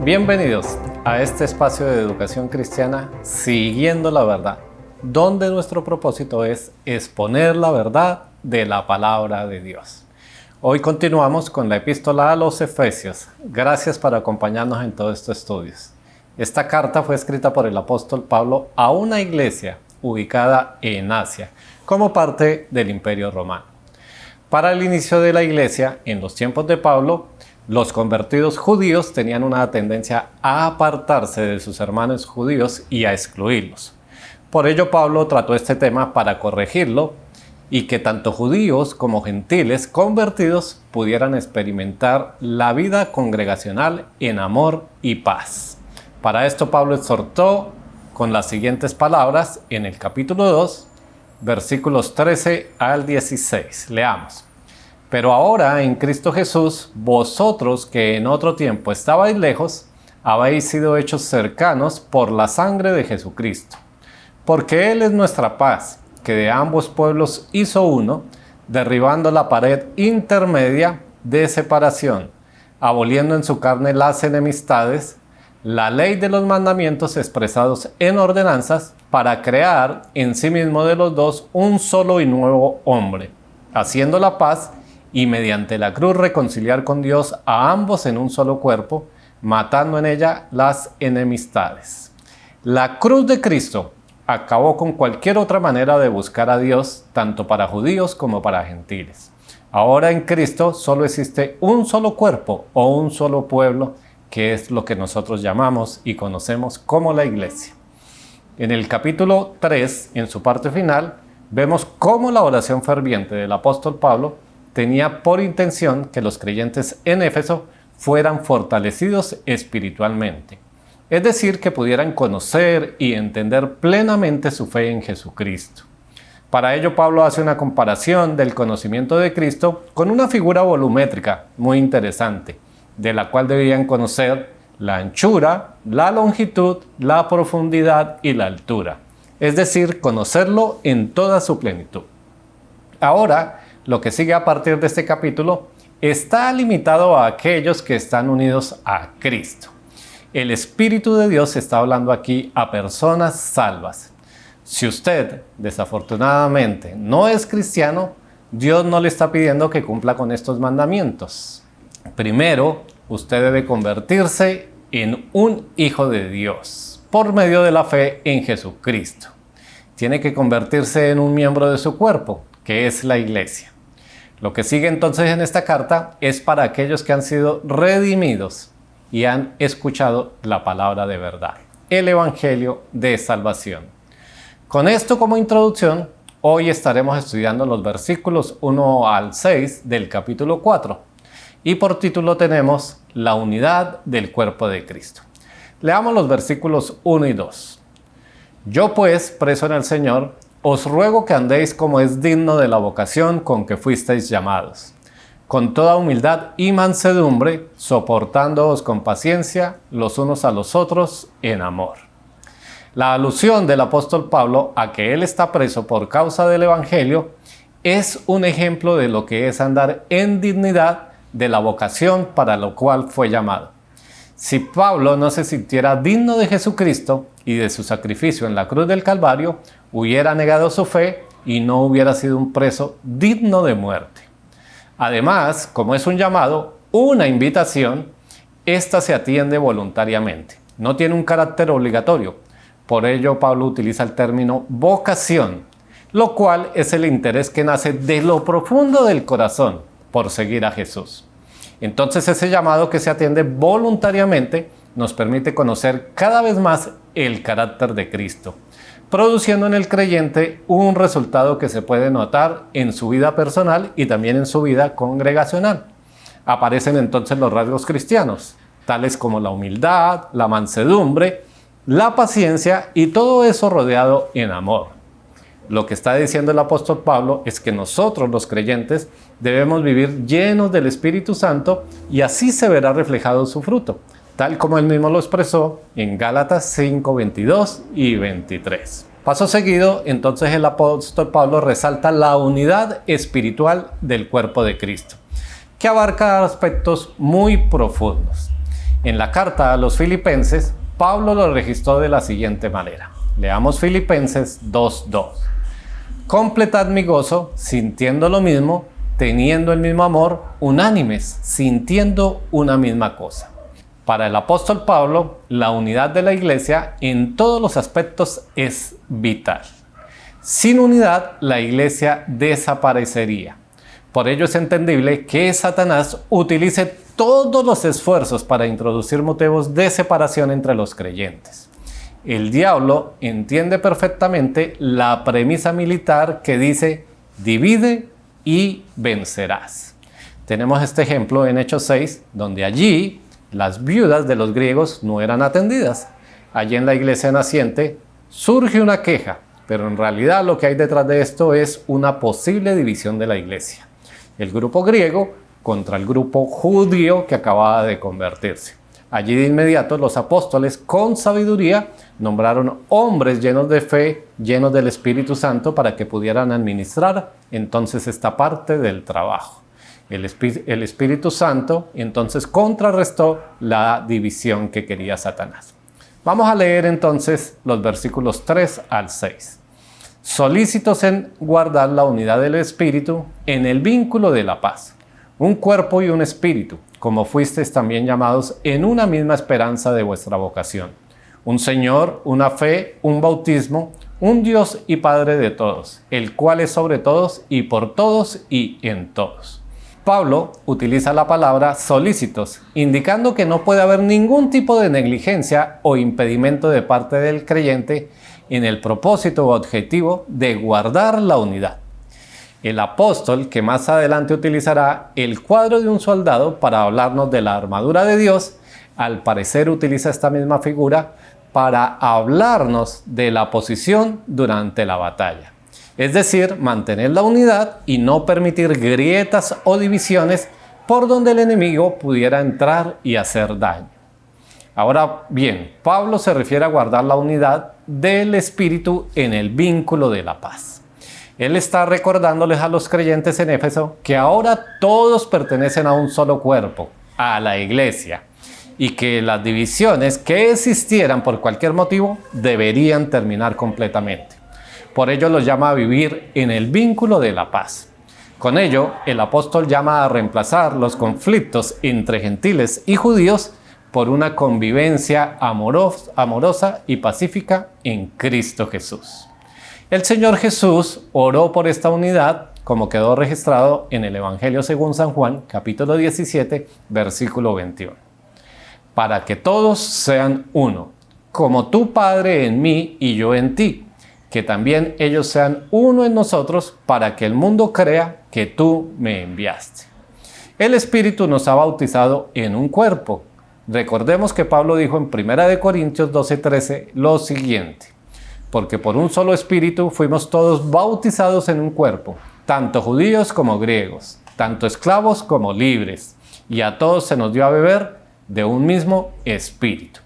Bienvenidos a este espacio de educación cristiana Siguiendo la Verdad, donde nuestro propósito es exponer la verdad de la palabra de Dios. Hoy continuamos con la epístola a los Efesios. Gracias por acompañarnos en todos estos estudios. Esta carta fue escrita por el apóstol Pablo a una iglesia ubicada en Asia, como parte del Imperio Romano. Para el inicio de la iglesia, en los tiempos de Pablo, los convertidos judíos tenían una tendencia a apartarse de sus hermanos judíos y a excluirlos. Por ello, Pablo trató este tema para corregirlo y que tanto judíos como gentiles convertidos pudieran experimentar la vida congregacional en amor y paz. Para esto, Pablo exhortó con las siguientes palabras en el capítulo 2, versículos 13 al 16. Leamos. Pero ahora en Cristo Jesús, vosotros que en otro tiempo estabais lejos, habéis sido hechos cercanos por la sangre de Jesucristo. Porque Él es nuestra paz, que de ambos pueblos hizo uno, derribando la pared intermedia de separación, aboliendo en su carne las enemistades, la ley de los mandamientos expresados en ordenanzas, para crear en sí mismo de los dos un solo y nuevo hombre, haciendo la paz y mediante la cruz reconciliar con Dios a ambos en un solo cuerpo, matando en ella las enemistades. La cruz de Cristo acabó con cualquier otra manera de buscar a Dios, tanto para judíos como para gentiles. Ahora en Cristo solo existe un solo cuerpo o un solo pueblo, que es lo que nosotros llamamos y conocemos como la iglesia. En el capítulo 3, en su parte final, vemos cómo la oración ferviente del apóstol Pablo tenía por intención que los creyentes en Éfeso fueran fortalecidos espiritualmente, es decir, que pudieran conocer y entender plenamente su fe en Jesucristo. Para ello, Pablo hace una comparación del conocimiento de Cristo con una figura volumétrica muy interesante, de la cual debían conocer la anchura, la longitud, la profundidad y la altura, es decir, conocerlo en toda su plenitud. Ahora, lo que sigue a partir de este capítulo está limitado a aquellos que están unidos a Cristo. El Espíritu de Dios está hablando aquí a personas salvas. Si usted, desafortunadamente, no es cristiano, Dios no le está pidiendo que cumpla con estos mandamientos. Primero, usted debe convertirse en un hijo de Dios por medio de la fe en Jesucristo. Tiene que convertirse en un miembro de su cuerpo, que es la iglesia. Lo que sigue entonces en esta carta es para aquellos que han sido redimidos y han escuchado la palabra de verdad, el Evangelio de salvación. Con esto como introducción, hoy estaremos estudiando los versículos 1 al 6 del capítulo 4 y por título tenemos la unidad del cuerpo de Cristo. Leamos los versículos 1 y 2. Yo pues, preso en el Señor, os ruego que andéis como es digno de la vocación con que fuisteis llamados, con toda humildad y mansedumbre, soportándoos con paciencia los unos a los otros en amor. La alusión del apóstol Pablo a que él está preso por causa del Evangelio es un ejemplo de lo que es andar en dignidad de la vocación para lo cual fue llamado. Si Pablo no se sintiera digno de Jesucristo y de su sacrificio en la cruz del Calvario, hubiera negado su fe y no hubiera sido un preso digno de muerte. Además, como es un llamado, una invitación, esta se atiende voluntariamente. No tiene un carácter obligatorio. Por ello, Pablo utiliza el término vocación, lo cual es el interés que nace de lo profundo del corazón por seguir a Jesús. Entonces, ese llamado que se atiende voluntariamente nos permite conocer cada vez más el carácter de Cristo, produciendo en el creyente un resultado que se puede notar en su vida personal y también en su vida congregacional. Aparecen entonces los rasgos cristianos, tales como la humildad, la mansedumbre, la paciencia y todo eso rodeado en amor. Lo que está diciendo el apóstol Pablo es que nosotros los creyentes debemos vivir llenos del Espíritu Santo y así se verá reflejado su fruto, tal como él mismo lo expresó en Gálatas 5, 22 y 23. Paso seguido, entonces el apóstol Pablo resalta la unidad espiritual del cuerpo de Cristo, que abarca aspectos muy profundos. En la carta a los Filipenses, Pablo lo registró de la siguiente manera. Leamos Filipenses 2:2. Completad mi gozo, sintiendo lo mismo, teniendo el mismo amor, unánimes, sintiendo una misma cosa. Para el apóstol Pablo, la unidad de la iglesia en todos los aspectos es vital. Sin unidad, la iglesia desaparecería. Por ello es entendible que Satanás utilice todos los esfuerzos para introducir motivos de separación entre los creyentes. El diablo entiende perfectamente la premisa militar que dice: divide y vencerás. Tenemos este ejemplo en Hechos 6, donde allí las viudas de los griegos no eran atendidas. Allí en la iglesia naciente surge una queja, pero en realidad lo que hay detrás de esto es una posible división de la iglesia. El grupo griego contra el grupo judío que acababa de convertirse. Allí de inmediato los apóstoles, con sabiduría, nombraron hombres llenos de fe, llenos del Espíritu Santo, para que pudieran administrar entonces esta parte del trabajo. El Espíritu Santo entonces contrarrestó la división que quería Satanás. Vamos a leer entonces los versículos 3 al 6. Solícitos en guardar la unidad del Espíritu en el vínculo de la paz. Un cuerpo y un espíritu, como fuisteis también llamados en una misma esperanza de vuestra vocación. Un Señor, una fe, un bautismo, un Dios y Padre de todos, el cual es sobre todos y por todos y en todos. Pablo utiliza la palabra solícitos, indicando que no puede haber ningún tipo de negligencia o impedimento de parte del creyente en el propósito o objetivo de guardar la unidad. El apóstol, que más adelante utilizará el cuadro de un soldado para hablarnos de la armadura de Dios, al parecer utiliza esta misma figura para hablarnos de la posición durante la batalla. Es decir, mantener la unidad y no permitir grietas o divisiones por donde el enemigo pudiera entrar y hacer daño. Ahora bien, Pablo se refiere a guardar la unidad del Espíritu en el vínculo de la paz. Él está recordándoles a los creyentes en Éfeso que ahora todos pertenecen a un solo cuerpo, a la iglesia, y que las divisiones que existieran por cualquier motivo deberían terminar completamente. Por ello los llama a vivir en el vínculo de la paz. Con ello, el apóstol llama a reemplazar los conflictos entre gentiles y judíos por una convivencia amorosa y pacífica en Cristo Jesús. El Señor Jesús oró por esta unidad, como quedó registrado en el Evangelio según San Juan, capítulo 17, versículo 21. Para que todos sean uno, como tú, Padre, en mí y yo en ti, que también ellos sean uno en nosotros, para que el mundo crea que tú me enviaste. El Espíritu nos ha bautizado en un cuerpo. Recordemos que Pablo dijo en 1 Corintios 12:13 lo siguiente: porque por un solo Espíritu fuimos todos bautizados en un cuerpo, tanto judíos como griegos, tanto esclavos como libres, y a todos se nos dio a beber de un mismo Espíritu.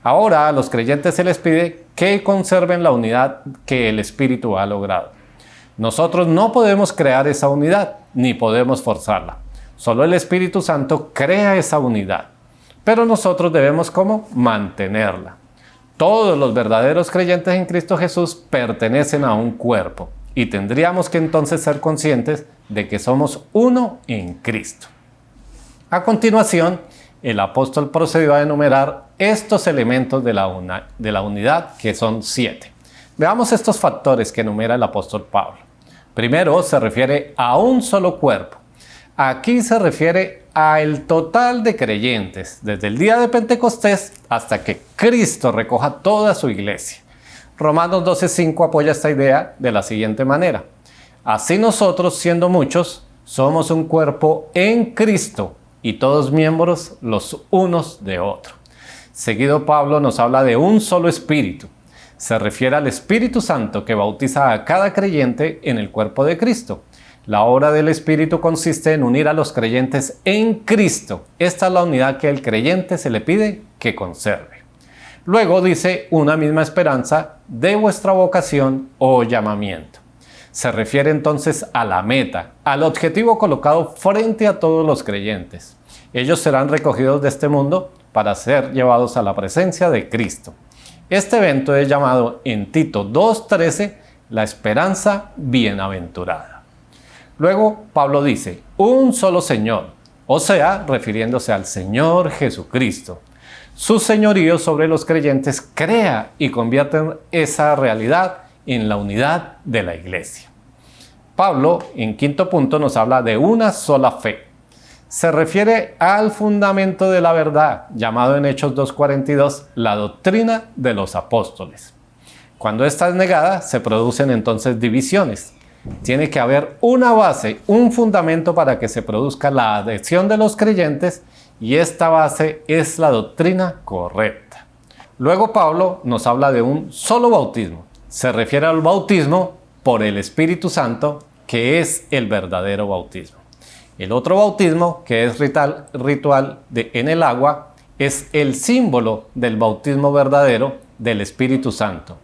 Ahora a los creyentes se les pide que conserven la unidad que el Espíritu ha logrado. Nosotros no podemos crear esa unidad, ni podemos forzarla. Solo el Espíritu Santo crea esa unidad. Pero nosotros debemos ¿cómo? Mantenerla. Todos los verdaderos creyentes en Cristo Jesús pertenecen a un cuerpo y tendríamos que entonces ser conscientes de que somos uno en Cristo. A continuación, el apóstol procedió a enumerar estos elementos de la unidad, que son 7. Veamos estos factores que enumera el apóstol Pablo. Primero, se refiere a un solo cuerpo. Aquí se refiere al total de creyentes, desde el día de Pentecostés hasta que Cristo recoja toda su iglesia. Romanos 12:5 apoya esta idea de la siguiente manera: así nosotros, siendo muchos, somos un cuerpo en Cristo y todos miembros los unos de otro. Seguido, Pablo nos habla de un solo espíritu. Se refiere al Espíritu Santo que bautiza a cada creyente en el cuerpo de Cristo. La obra del Espíritu consiste en unir a los creyentes en Cristo. Esta es la unidad que el creyente se le pide que conserve. Luego dice una misma esperanza de vuestra vocación o llamamiento. Se refiere entonces a la meta, al objetivo colocado frente a todos los creyentes. Ellos serán recogidos de este mundo para ser llevados a la presencia de Cristo. Este evento es llamado en Tito 2:13 la esperanza bienaventurada. Luego Pablo dice, un solo Señor, o sea, refiriéndose al Señor Jesucristo. Su señorío sobre los creyentes crea y convierte esa realidad en la unidad de la iglesia. Pablo, en quinto punto, nos habla de una sola fe. Se refiere al fundamento de la verdad, llamado en Hechos 2:42 la doctrina de los apóstoles. Cuando esta es negada, se producen entonces divisiones. Tiene que haber una base, un fundamento para que se produzca la adhesión de los creyentes, y esta base es la doctrina correcta. Luego Pablo nos habla de un solo bautismo. Se refiere al bautismo por el Espíritu Santo, que es el verdadero bautismo. El otro bautismo, que es ritual en el agua, es el símbolo del bautismo verdadero del Espíritu Santo,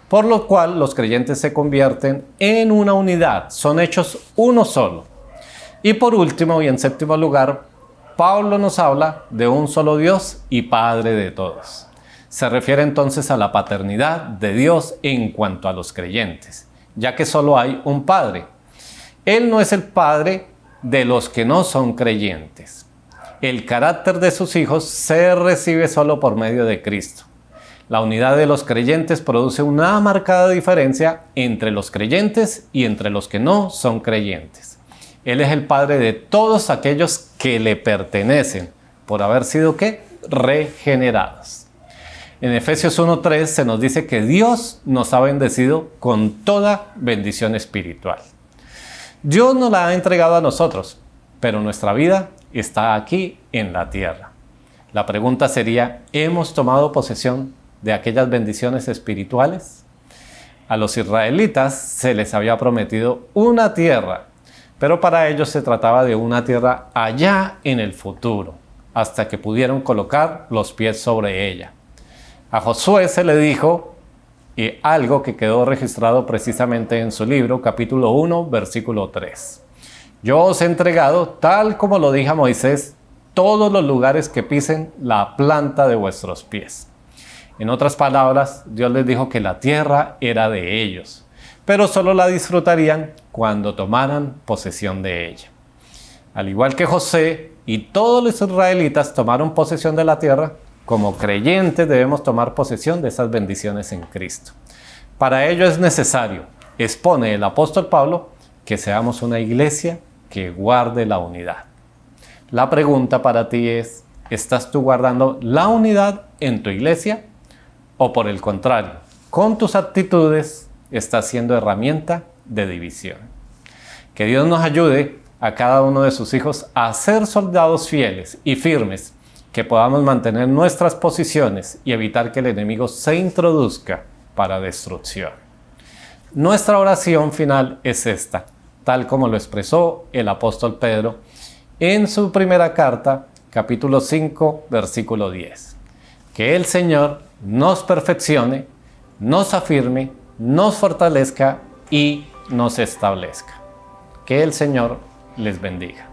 por lo cual los creyentes se convierten en una unidad, son hechos uno solo. Y por último y en séptimo lugar, Pablo nos habla de un solo Dios y Padre de todos. Se refiere entonces a la paternidad de Dios en cuanto a los creyentes, ya que solo hay un Padre. Él no es el Padre de los que no son creyentes. El carácter de sus hijos se recibe solo por medio de Cristo. La unidad de los creyentes produce una marcada diferencia entre los creyentes y entre los que no son creyentes. Él es el Padre de todos aquellos que le pertenecen, por haber sido ¿qué? Regenerados. En Efesios 1:3 se nos dice que Dios nos ha bendecido con toda bendición espiritual. Dios nos la ha entregado a nosotros, pero nuestra vida está aquí en la tierra. La pregunta sería, ¿hemos tomado posesión de aquellas bendiciones espirituales? A los israelitas se les había prometido una tierra, pero para ellos se trataba de una tierra allá en el futuro, hasta que pudieron colocar los pies sobre ella. A Josué se le dijo algo que quedó registrado precisamente en su libro, capítulo 1, versículo 3. Yo os he entregado, tal como lo dije a Moisés, todos los lugares que pisen la planta de vuestros pies. En otras palabras, Dios les dijo que la tierra era de ellos, pero solo la disfrutarían cuando tomaran posesión de ella. Al igual que José y todos los israelitas tomaron posesión de la tierra, como creyentes debemos tomar posesión de esas bendiciones en Cristo. Para ello es necesario, expone el apóstol Pablo, que seamos una iglesia que guarde la unidad. La pregunta para ti es, ¿estás tú guardando la unidad en tu iglesia? ¿O por el contrario, con tus actitudes estás siendo herramienta de división? Que Dios nos ayude a cada uno de sus hijos a ser soldados fieles y firmes, que podamos mantener nuestras posiciones y evitar que el enemigo se introduzca para destrucción. Nuestra oración final es esta, tal como lo expresó el apóstol Pedro en su primera carta, capítulo 5, versículo 10. Que el Señor nos perfeccione, nos afirme, nos fortalezca y nos establezca. Que el Señor les bendiga.